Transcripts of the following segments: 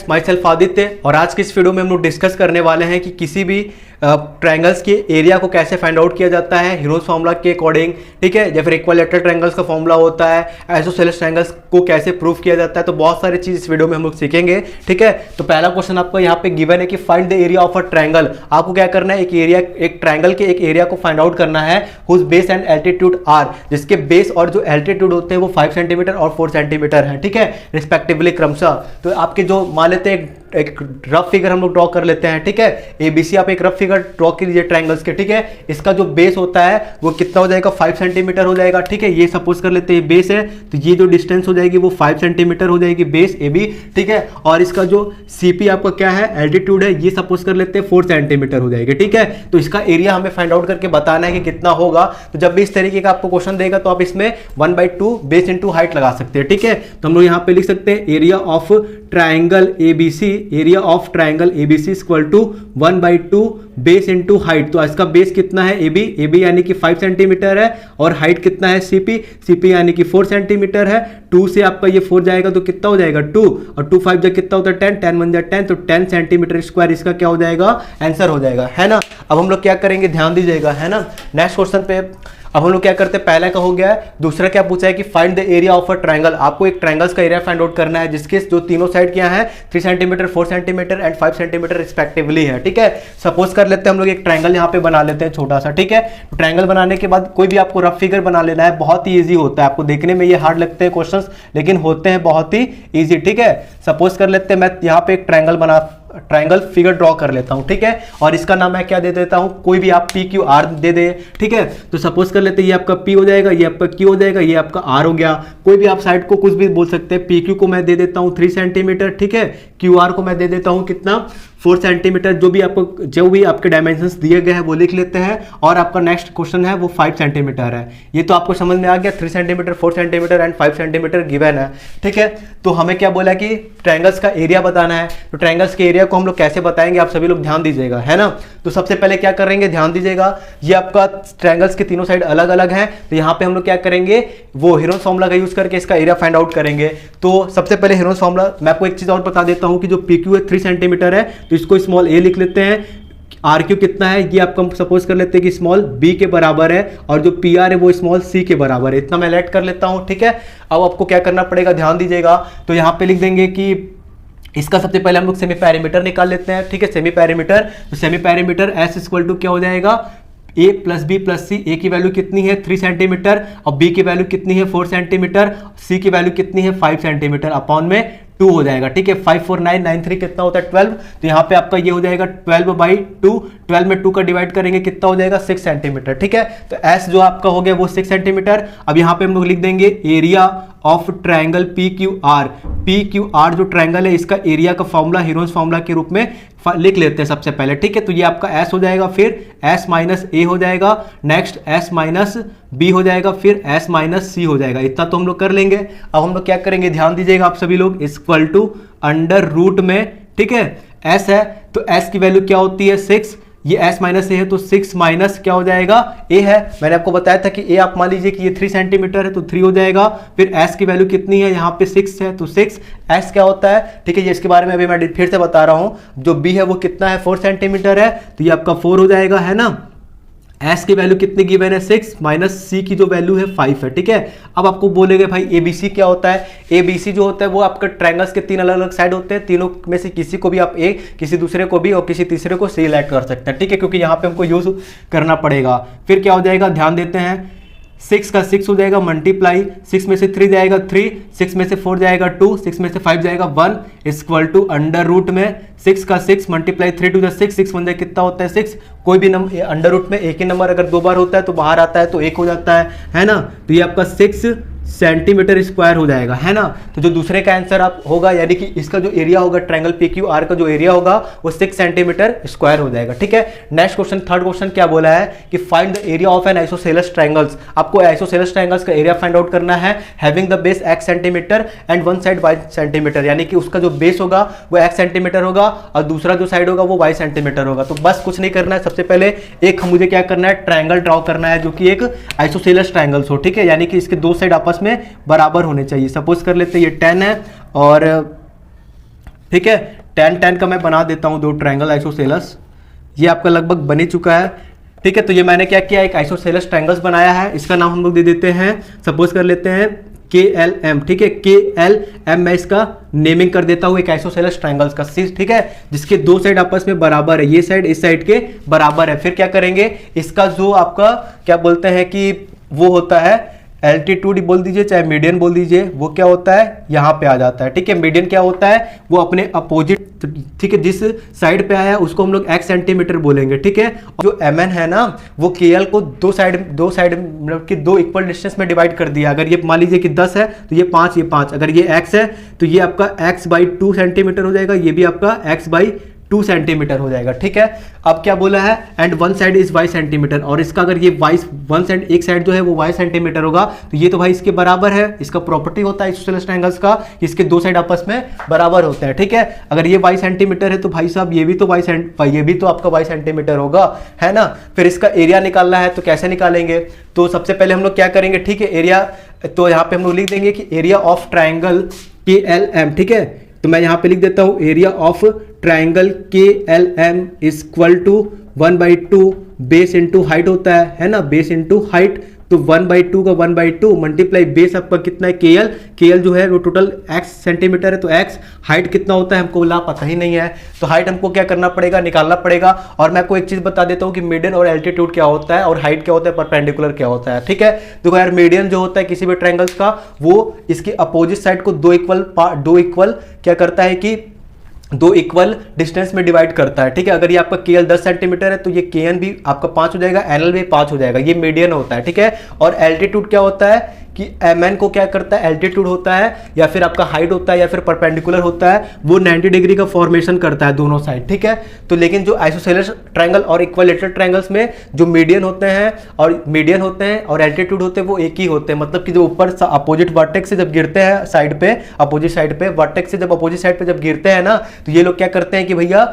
Friends, my self Aditya और आज की इस वीडियो में हम लोग डिस्कस करने वाले हैं कि किसी भी ट्रायंगल्स के एरिया को कैसे फाइंड आउट किया जाता है हीरोज फॉर्मूला के अकॉर्डिंग, ठीक है, या फिर इक्विलैटरल ट्रायंगल्स का फॉर्मूला होता है, आइसोसेलेस ट्रायंगल्स को कैसे प्रूव किया जाता है। तो बहुत सारी चीज इस वीडियो में हम लोग सीखेंगे, ठीक है। तो पहला क्वेश्चन आपको यहाँ पे गिवन है कि find the area of a triangle. आपको क्या करना है, एक ट्रायंगल के एक एरिया को फाइंड आउट करना है whose base and altitude are, जिसके बेस और जो एल्टीट्यूड होते हैं वो 5 सेंटीमीटर और 4 सेंटीमीटर है, ठीक है, रिस्पेक्टिवली क्रमशः। तो आपके जो मान लेते हैं एक रफ फिगर हम लोग ड्रॉ कर लेते हैं, ठीक है। एबीसी आप एक रफ फिगर ड्रॉ कीजिए ट्रायंगल्स के, ठीक है। इसका जो बेस होता है वो कितना हो जाएगा, 5 सेंटीमीटर हो जाएगा, ठीक है। ये सपोज कर लेते हैं बेस है, तो ये जो डिस्टेंस हो जाएगी वो 5 सेंटीमीटर हो जाएगी बेस ए बी, ठीक है। और इसका जो सीपी आपका क्या है, एल्टीट्यूड है, ये सपोज कर लेते हैं 4 सेंटीमीटर हो जाएगी, ठीक है। तो इसका एरिया हमें फाइंड आउट करके बताना है कि कितना होगा। तो जब भी इस तरीके का आपको क्वेश्चन देगा तो आप इसमें 1/2 बेस इंटू हाइट लगा सकते हैं, ठीक है। तो हम लोग यहाँ पे लिख सकते हैं area of triangle ABC, area of triangle ABC equal to 1/2 base into height. तो इसका बेस कितना है एबी, एबी यानी कि 5 सेंटीमीटर है, और हाइट कितना है सीपी, सीपी यानी कि 4 सेंटीमीटर है। 2 से आपका ये 4 जाएगा तो कितना हो जाएगा 2, और 2 5 जा कितना होता है 10, 10 1 जा 10, तो 10 सेंटीमीटर स्क्वायर इसका क्या हो जाएगा, आंसर हो जाएगा, है ना। अब हम लोग क्या करेंगे, ध्यान दीजिएगा, है ना। नेक्स्ट क्वेश्चन पे अब हम लोग क्या करते हैं, पहला का हो गया है, दूसरा क्या पूछा है कि find the area of a triangle. आपको एक ट्रायंगल्स का एरिया फाइंड आउट करना है जिसके जो तीनों साइड क्या है 3 centimetre 4 centimetre and 5 centimetre respectively है, ठीक है। सपोज कर लेते हैं हम लोग एक ट्रायंगल यहाँ पे बना लेते हैं छोटा सा, ठीक है। तो ट्रायंगल बनाने के बाद कोई भी आपको रफ फिगर बना लेना है, बहुत ही ईजी होता है। आपको देखने में ये हार्ड लगते हैं क्वेश्चंस, लेकिन होते हैं बहुत ही ईजी, ठीक है। सपोज कर लेते हैं मैं यहाँ पे एक ट्रायंगल फिगर ड्रॉ कर लेता हूं, ठीक है। और इसका नाम मैं क्या दे देता हूं, कोई भी आप पी क्यू आर दे दे, ठीक है। तो सपोज कर लेते हैं ये आपका पी हो जाएगा, ये आपका क्यू हो जाएगा, ये आपका आर हो गया। कोई भी आप साइड को कुछ भी बोल सकते हैं। पी क्यू को मैं दे देता हूं 3 सेंटीमीटर, ठीक है। क्यू आर को मैं दे देता हूं कितना, 4 सेंटीमीटर। जो भी आपके डायमेंशंस दिए गए हैं वो लिख लेते हैं। और आपका नेक्स्ट क्वेश्चन है वो 5 सेंटीमीटर है। ये तो आपको समझ में आ गया, 3 centimetre 4 centimetre and 5 centimetre given है, ठीक है। तो हमें क्या बोला कि ट्रायंगल्स का एरिया बताना है। तो ट्रायंगल्स के एरिया को हम लोग कैसे बताएंगे, आप सभी लोग ध्यान दीजिएगा, है ना। तो सबसे पहले क्या करेंगे, ध्यान दीजिएगा, ये आपका ट्रायंगल्स के तीनों साइड अलग अलग हैं। तो यहाँ पे हम लोग क्या करेंगे, वो हीरोज फॉर्मूला का यूज करके इसका एरिया फाइंड आउट करेंगे। तो सबसे पहले हीरोज फॉर्मूला, मैं आपको एक चीज और बता देता हूँ कि जो पी क्यू है 3 सेंटीमीटर है, तो इसको स्मॉल ए लिख लेते हैं। आर क्यू कितना है, ये आपको सपोज कर लेते हैं कि स्मॉल बी के बराबर है, और जो पी आर है वो स्मॉल सी के बराबर है। इतना मैं लेट कर लेता हूं, ठीक है। अब आपको क्या करना पड़ेगा, ध्यान दीजिएगा। तो यहां पे लिख देंगे कि इसका सबसे पहले हम लोग सेमी पैरामीटर निकाल लेते हैं, ठीक है। सेमी पैरामीटर, तो semi parameter S equal to क्या हो जाएगा, a plus B plus C. A की वैल्यू कितनी है 3 सेंटीमीटर, और बी की वैल्यू कितनी है 4 सेंटीमीटर, सी की वैल्यू कितनी है 5 सेंटीमीटर, अपॉन में 2 हो जाएगा, ठीक है। 5 4 9 9 3 कितना होता है 12। तो यहाँ पे आपका ये हो जाएगा 12/2। 12 में 2 का डिवाइड करेंगे कितना हो जाएगा 6 सेंटीमीटर, ठीक है। तो एस जो आपका हो गया वो 6 सेंटीमीटर। अब यहाँ पे हम लोग लिख देंगे area of triangle P Q R. P Q R जो ट्रायंगल है इसका एरिया का फॉर्मूला हीरोज फॉर्मूला के रूप में लिख लेते हैं सबसे पहले, ठीक है। तो ये आपका एस हो जाएगा, फिर एस माइनस ए हो जाएगा, नेक्स्ट एस माइनस बी हो जाएगा, फिर एस माइनस सी हो जाएगा। इतना तो हम लोग कर लेंगे। अब हम लोग क्या करेंगे, ध्यान दीजिएगा आप सभी लोग, इक्वल टू अंडर रूट में, ठीक है, एस है तो एस की वैल्यू क्या होती है 6, ये s माइनस ए है तो 6 माइनस क्या हो जाएगा a है। मैंने आपको बताया था कि a आप मान लीजिए कि ये 3 सेंटीमीटर है तो 3 हो जाएगा। फिर s की वैल्यू कितनी है, यहाँ पे 6 है तो 6 s क्या होता है, ठीक है। ये इसके बारे में अभी मैं फिर से बता रहा हूं। जो b है वो कितना है 4 सेंटीमीटर है, तो ये आपका 4 हो जाएगा, है ना। S की वैल्यू कितनी गिवन है 6, माइनस C की जो वैल्यू है 5 है, ठीक है। अब आपको बोलेंगे भाई ABC क्या होता है। ABC जो होता है वो आपका ट्रायंगल्स के 3 अलग अलग साइड होते हैं। तीनों में से किसी को भी आप A, किसी दूसरे को भी और किसी तीसरे को सिलेक्ट कर सकते हैं, ठीक है, क्योंकि यहाँ पे हमको यूज करना पड़ेगा। फिर क्या हो जाएगा, ध्यान देते हैं, 6 का 6 हो जाएगा मल्टीप्लाई, 6 में से 3 जाएगा 3, 6 में से 4 जाएगा 2, 6 में से 5 जाएगा 1, इक्वल टू अंडर रूट में 6 का 6 मल्टीप्लाई 3 टू द 6, 6 1 कितना होता है 6। कोई भी नंबर अंडर रूट में एक ही नंबर अगर 2 बार होता है तो बाहर आता है तो 1 हो जाता है ना। तो ये आपका 6 सेंटीमीटर स्क्वायर हो जाएगा, है ना। तो जो दूसरे का आंसर आप होगा, यानी कि इसका जो एरिया होगा ट्रायंगल पी क्यू आर का जो एरिया होगा वो 6 सेंटीमीटर स्क्वायर हो जाएगा, ठीक है। नेक्स्ट क्वेश्चन, थर्ड क्वेश्चन क्या बोला है कि find the area of N isosceles triangles. आपको आइसोसेलेस ट्रायंगल्स का एरिया फाइंड आउट करना है having the base x centimetre and one side y centimetre, यानी कि उसका जो बेस होगा वो x सेंटीमीटर होगा और दूसरा जो साइड होगा वो y सेंटीमीटर होगा। तो बस कुछ नहीं करना है, सबसे पहले एक मुझे क्या करना है, ट्रायंगल ड्रॉ करना है जो कि एक आइसोसेलेस ट्रायंगल्स हो, ठीक है, यानी कि इसके दो साइड आपस में बराबर होने चाहिए। सपोज कर लेते हैं ये 10 है और ठीक है। 10-10 का मैं बना देता हूँ दो ट्रायंगल आइसोसेलेस, ये आपका लगभग बन ही चुका है। ठीक है, तो ये मैंने क्या किया, एक आइसोसेलेस ट्रायंगल्स बनाया है, इसका नाम हम लोग दे देते हैं, सपोज कर लेते हैं KLM। ठीक है, KLM मैं इसका नेमिंग कर देता हूँ एक आइसोसेलेस ट्रायंगल्स का, ठीक है, जिसके दो साइड आपस में बराबर है, ये साइड इस साइड के बराबर है। फिर क्या करेंगे, इसका जो आपका क्या बोलते हैं कि वो होता है एल्टीट्यूड बोल दीजिए चाहे मीडियन बोल दीजिए, वो क्या होता है यहाँ पे आ जाता है। ठीक है, मीडियन क्या होता है, वो अपने अपोजिट, ठीक है, जिस साइड पे आया है उसको हम लोग x सेंटीमीटर बोलेंगे। ठीक है, जो mn है ना, वो KL को दो साइड मतलब कि दो इक्वल डिस्टेंस में डिवाइड कर दिया। अगर ये मान लीजिए कि 10 है तो ये 5, ये 5, अगर ये x है तो ये आपका x/2 सेंटीमीटर हो जाएगा, ये भी आपका x/2 सेंटीमीटर हो जाएगा। ठीक है, अब क्या बोला है, and one side is y centimetre, और इसका अगर ये y वन साइड, एक साइड जो है वो y सेंटीमीटर होगा, तो ये तो भाई इसके बराबर है। इसका प्रॉपर्टी होता है आइसोसेलेस ट्रायंगल्स का, इसके दो साइड आपस में बराबर होते हैं। ठीक है, अगर ये y सेंटीमीटर है तो भाई साहब ये भी तो ये भी तो आपका y सेंटीमीटर होगा, है ना। फिर इसका एरिया निकालना है, तो कैसे निकालेंगे, तो सबसे पहले हम लोग क्या करेंगे, ठीक है, एरिया, तो यहाँ पे हम लोग लिख देंगे कि एरिया ऑफ ट्रायंगल KLM। ठीक है, तो मैं यहाँ पे लिख देता हूँ area of triangle KLM is equal to 1/2 base into height होता है ना, बेस इंटू हाइट, तो 1/2 का 1/2 मल्टीप्लाई बेस आपका कितना है KL जो है वो टोटल x सेंटीमीटर है, तो x हाइट कितना होता है हमको पता ही नहीं है, तो हाइट हमको क्या करना पड़ेगा, निकालना पड़ेगा। और मैं आपको एक चीज बता देता हूँ कि मीडियन और एल्टीट्यूड क्या होता है और हाइट क्या होता है, परपेंडिकुलर क्या होता है। ठीक है, देखो यार, मीडियन जो होता है किसी भी ट्रायंगल्स का, वो इसके अपोजिट साइड को दो इक्वल क्या करता है कि दो इक्वल डिस्टेंस में डिवाइड करता है। ठीक है, अगर ये आपका KL 10 सेंटीमीटर है तो ये KN भी आपका 5 हो जाएगा, NL भी 5 हो जाएगा, ये मीडियन होता है। ठीक है, और एल्टीट्यूड क्या होता है कि MN को क्या करता है, एल्टीट्यूड होता है या फिर आपका हाइट होता है या फिर परपेंडिकुलर होता है, वो 90 डिग्री का फॉर्मेशन करता है दोनों साइड। ठीक है, तो लेकिन जो आइसोसेलेस ट्रायंगल और इक्विलैटरल ट्रायंगल्स में जो मीडियन होते हैं और एल्टीट्यूड होते हैं वो एक ही होते हैं, मतलब कि जो ऊपर अपोजिट वर्टेक्स से जब गिरते हैं साइड पे, अपोजिट साइड पे वर्टेक्स से जब अपोजिट साइड पे जब गिरते हैं ना, तो ये लोग क्या करते हैं कि भैया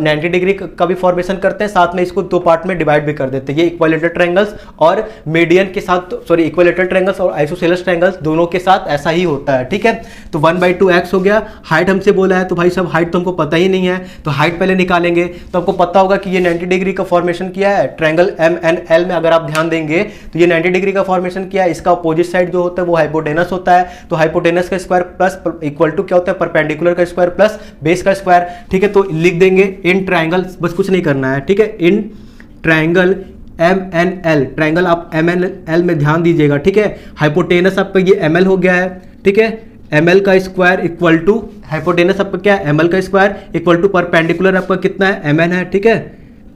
90 डिग्री का भी फॉर्मेशन करते हैं, साथ में इसको दो पार्ट में डिवाइड भी कर देते हैं। ये इक्विलैटरल ट्रायंगल्स और मीडियन के साथ, सॉरी, इक्विलैटरल ट्रायंगल्स और आइसोसेलेस ट्रायंगल्स दोनों के साथ ऐसा ही होता है। ठीक है, तो 1/2 x हो गया। हाइट हमसे बोला है, तो भाई साहब हाइट तो हमको पता ही नहीं है, तो हाइट पहले निकालेंगे। तो आपको पता होगा कि ये 90 डिग्री का फॉर्मेशन किया है ट्रायंगल MNL में, अगर आप ध्यान देंगे तो ये 90 डिग्री का फॉर्मेशन किया है। इसका अपोजिट साइड जो होता है वो हाइपोटेनस होता है, तो हाइपोटेनस का स्क्वायर प्लस इक्वल टू क्या होता है, परपेंडिकुलर का स्क्वायर प्लस बेस का स्क्वायर। ठीक है, तो लिख देंगे इन ट्रायंगल, बस कुछ नहीं करना है। ठीक है, इन ट्रायंगल MNL, ट्रायंगल आप MNL में ध्यान दीजिएगा। ठीक है, हाइपोटेनस आपका ये ML हो गया है। ठीक है, ML का स्क्वायर इक्वल टू हाइपोटेनस आपका क्या है, ML का स्क्वायर इक्वल टू परपेंडिकुलर आपका कितना है, MN है। ठीक है,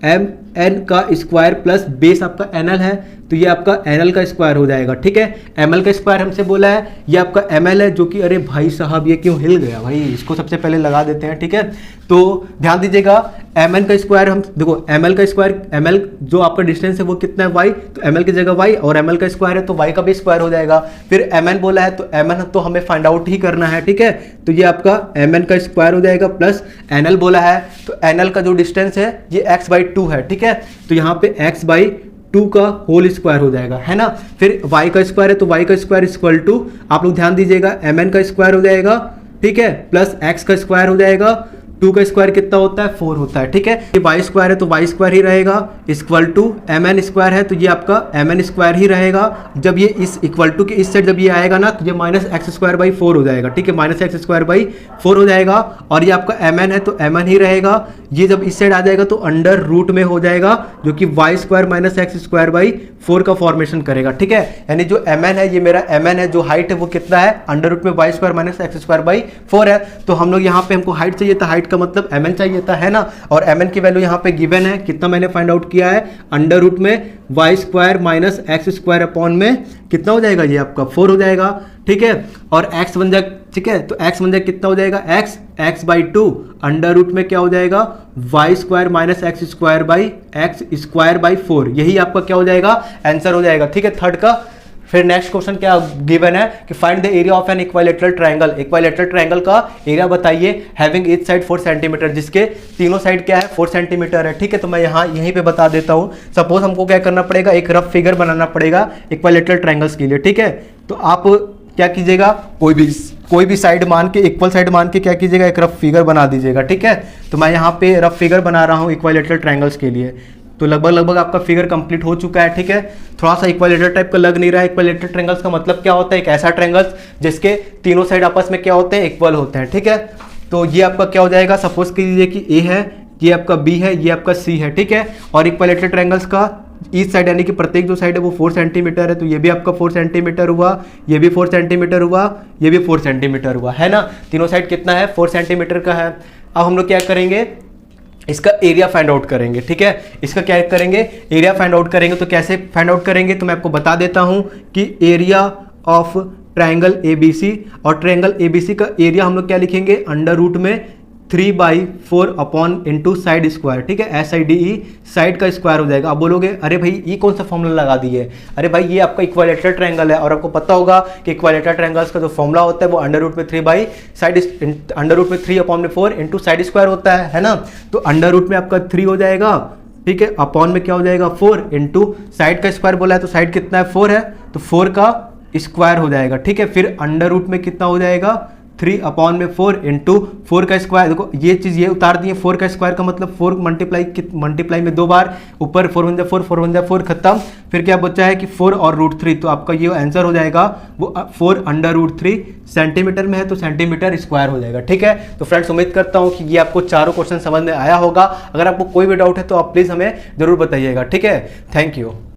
MN का स्क्वायर प्लस बेस आपका NL है, तो ये आपका NL का स्क्वायर हो जाएगा। ठीक है, ML का स्क्वायर हमसे बोला है, ये आपका ML है, जो कि अरे भाई साहब ये क्यों हिल गया भाई, इसको सबसे पहले लगा देते हैं। ठीक है, तो ध्यान दीजिएगा, MN का स्क्वायर, हम देखो ML का स्क्वायर, ML जो आपका डिस्टेंस है वो कितना है, y, तो ML की जगह y, और ML का स्क्वायर है तो y का भी स्क्वायर हो जाएगा। फिर MN बोला है तो MN तो हमें फाइंड आउट ही करना है। ठीक है, तो ये आपका MN का स्क्वायर हो जाएगा प्लस NL बोला है, तो NL का जो डिस्टेंस है ये x/2 है। ठीक है, तो यहाँ पे x/2 का होल स्क्वायर हो जाएगा, है ना। फिर y का स्क्वायर है तो y का स्क्वायर इक्वल टू, आप लोग ध्यान दीजिएगा, MN का स्क्वायर हो जाएगा, ठीक है, प्लस x का स्क्वायर हो जाएगा, 2 का स्क्वायर कितना होता है, 4 होता है। ठीक है, ये y स्क्वायर है तो y स्क्वायर ही रहेगा, इक्वल टू MN स्क्वायर है तो ये आपका MN स्क्वायर ही रहेगा। जब ये इस इक्वल टू के इस साइड जब ये आएगा ना, तो ये -x²/4 हो जाएगा। ठीक है, -x²/4 हो जाएगा, और ये आपका MN है तो MN ही रहेगा। ये जब इस साइड आ जाएगा तो अंडर रूट में हो जाएगा, जो कि y² - x²/4 का फॉर्मेशन करेगा। ठीक है, यानी जो MN है, ये मेरा MN है, जो हाइट है वो कितना है, अंडर रूट में y² - x²/4 है। तो हम लोग यहाँ पे, हमको हाइट चाहिए था, हाइट का मतलब MN चाहिए था, है ना, और MN की वैल्यू यहाँ पे गिवन है, कितना मैंने फाइंड आउट किया है, अंडर रूट में y² - x² अपॉन में कितना हो जाएगा, ये आपका 4 हो जाएगा। ठीक है, और x बन जाए, ठीक है, तो x बन जाए कितना हो जाएगा, x/2 अंडर रूट में क्या हो जाएगा, y² - x²/4, यही आपका क्या हो जाएगा, आंसर हो जाएगा। ठीक है, थर्ड का। फिर नेक्स्ट क्वेश्चन क्या गिवन है कि find the area of an equilateral triangle, equilateral triangle का एरिया बताइए, हैविंग ईच साइड 4 सेंटीमीटर, जिसके तीनों साइड क्या है, 4 सेंटीमीटर है। ठीक है, तो मैं यहाँ यहीं पे बता देता हूँ। सपोज हमको क्या करना पड़ेगा, एक रफ फिगर बनाना पड़ेगा इक्विलैटरल ट्रायंगल्स के लिए। ठीक है, तो आप क्या कीजिएगा, कोई भी कोई भी साइड मान के, इक्वल साइड मान के क्या कीजिएगा, एक रफ फिगर बना दीजिएगा, ठीक है। तो मैं यहाँ पे रफ फिगर बना रहा हूँ इक्विलैटरल ट्रायंगल्स के लिए। तो लगभग आपका फिगर कंप्लीट हो चुका है, ठीक है। थोड़ा सा इक्विलैटरल टाइप का लग नहीं रहा है। इक्विलैटरल ट्रायंगल्स का मतलब क्या होता है, एक ऐसा ट्रायंगल्स जिसके तीनों साइड आपस में क्या होते हैं, इक्वल होते हैं, ठीक है। तो ये आपका क्या हो जाएगा, सपोज कीजिए कि ए है, ये आपका बी है, ये आपका सी है, ठीक है। और इक्विलैटरल ट्रायंगल्स का ईच साइड यानी कि प्रत्येक जो साइड है वो 4 सेंटीमीटर है, तो ये भी आपका 4 सेंटीमीटर हुआ, ये भी 4 सेंटीमीटर हुआ, ये भी 4 सेंटीमीटर हुआ, है ना। तीनों साइड कितना है, 4 सेंटीमीटर का है। अब हम लोग क्या करेंगे, इसका एरिया फाइंड आउट करेंगे, ठीक है। इसका क्या करेंगे, एरिया फाइंड आउट करेंगे। तो कैसे फाइंड आउट करेंगे, तो मैं आपको बता देता हूं कि एरिया ऑफ ट्रायंगल एबीसी, और ट्रायंगल एबीसी का एरिया हम लोग क्या लिखेंगे, अंडर रूट में 3/4 अपॉन इंटू साइड स्क्वायर, ठीक है। SIDE साइड का स्क्वायर हो जाएगा। अब बोलोगे अरे भाई ये कौन सा फॉर्मूला लगा दिए, अरे भाई ये आपका इक्विलैटरल ट्रायंगल है, और आपको पता होगा कि इक्विलैटरल ट्रायंगल्स का जो फॉर्मूला होता है वो अंडर रूट में 3/4 इंटू साइड स्क्वायर होता है ना। तो अंडर रूट में आपका 3 हो जाएगा, ठीक है, अपॉन में क्या हो जाएगा 4 इंटू साइड का स्क्वायर बोला है, तो साइड कितना है 4 है, तो 4 का स्क्वायर हो जाएगा, ठीक है। फिर अंडर रूट में कितना हो जाएगा 3 अपॉन में 4 इंटू 4 का स्क्वायर। देखो ये चीज़ ये उतार दिए, 4 का स्क्वायर का मतलब 4 मल्टीप्लाई में 2 बार, ऊपर 4 1 4 4 खत्म। फिर क्या बचा है कि 4 और √3, तो आपका ये आंसर हो जाएगा वो 4 अंडर रूट 3 सेंटीमीटर में है, तो सेंटीमीटर स्क्वायर हो जाएगा, ठीक है। तो फ्रेंड्स उम्मीद करता हूँ कि ये आपको चारों क्वेश्चन समझ में आया होगा। अगर आपको कोई भी डाउट है तो आप प्लीज़ हमें जरूर बताइएगा, ठीक है। Thank you.